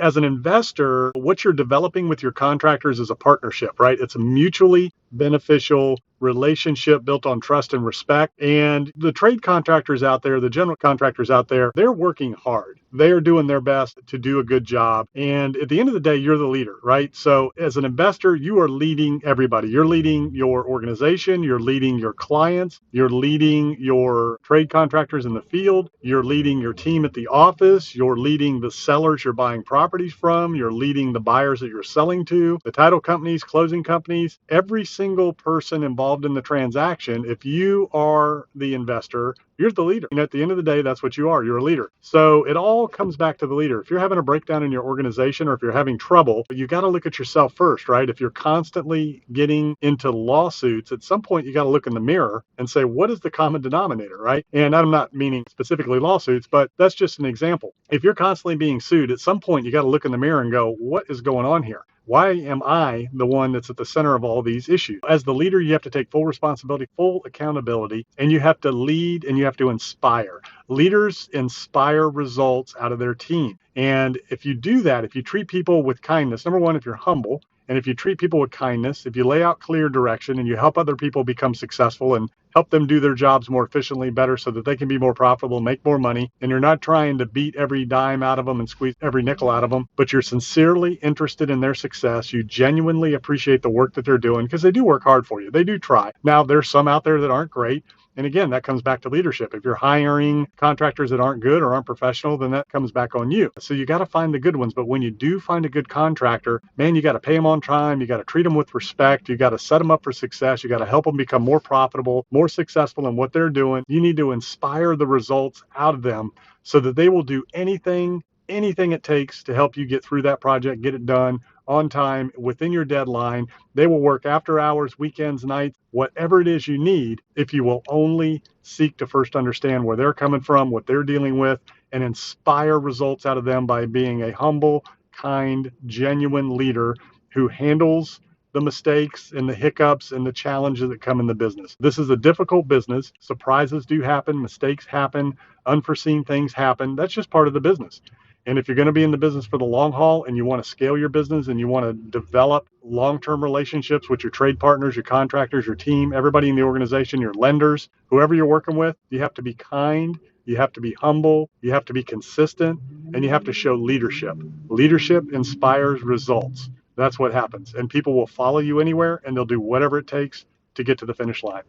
as an investor, what you're developing with your contractors is a partnership, right? It's a mutually beneficial relationship built on trust and respect. And the trade contractors out there, the general contractors out there, they're working hard. They are doing their best to do a good job. And at the end of the day, you're the leader, right? So as an investor, you are leading everybody. You're leading your organization, you're leading your clients, you're leading your trade contractors in the field, you're leading your team at the office, you're leading the sellers you're buying properties from, you're leading the buyers that you're selling to, the title companies, closing companies, every single person involved in the transaction. If you are the investor, you're the leader. And at the end of the day, that's what you are. You're a leader. So it all comes back to the leader. If you're having a breakdown in your organization or if you're having trouble, you got to look at yourself first, right? If you're constantly getting into lawsuits, at some point you got to look in the mirror and say, what is the common denominator, right? And I'm not meaning specifically lawsuits, but that's just an example. If you're constantly being sued, at some point you got to look in the mirror and go, what is going on here? Why am I the one that's at the center of all these issues? As the leader, you have to take full responsibility, full accountability, and you have to lead and you have to inspire. Leaders inspire results out of their team. And if you do that, if you treat people with kindness, number one, if you're humble, and if you treat people with kindness, if you lay out clear direction and you help other people become successful and help them do their jobs more efficiently, better, so that they can be more profitable, make more money, and you're not trying to beat every dime out of them and squeeze every nickel out of them, but you're sincerely interested in their success, you genuinely appreciate the work that they're doing, because they do work hard for you. They do try. Now, there's some out there that aren't great. And again, that comes back to leadership. If you're hiring contractors that aren't good or aren't professional, then that comes back on you. So you got to find the good ones. But when you do find a good contractor, man, you got to pay them on time. You got to treat them with respect. You got to set them up for success. You got to help them become more profitable, more successful in what they're doing. You need to inspire the results out of them so that they will do anything it takes to help you get through that project, get it done on time, within your deadline. They will work after hours, weekends, nights, whatever it is you need, if you will only seek to first understand where they're coming from, what they're dealing with, and inspire results out of them by being a humble, kind, genuine leader who handles the mistakes and the hiccups and the challenges that come in the business. This is a difficult business. Surprises do happen, mistakes happen, unforeseen things happen. That's just part of the business. And if you're going to be in the business for the long haul and you want to scale your business and you want to develop long-term relationships with your trade partners, your contractors, your team, everybody in the organization, your lenders, whoever you're working with, you have to be kind, you have to be humble, you have to be consistent, and you have to show leadership. Leadership inspires results. That's what happens. And people will follow you anywhere and they'll do whatever it takes to get to the finish line.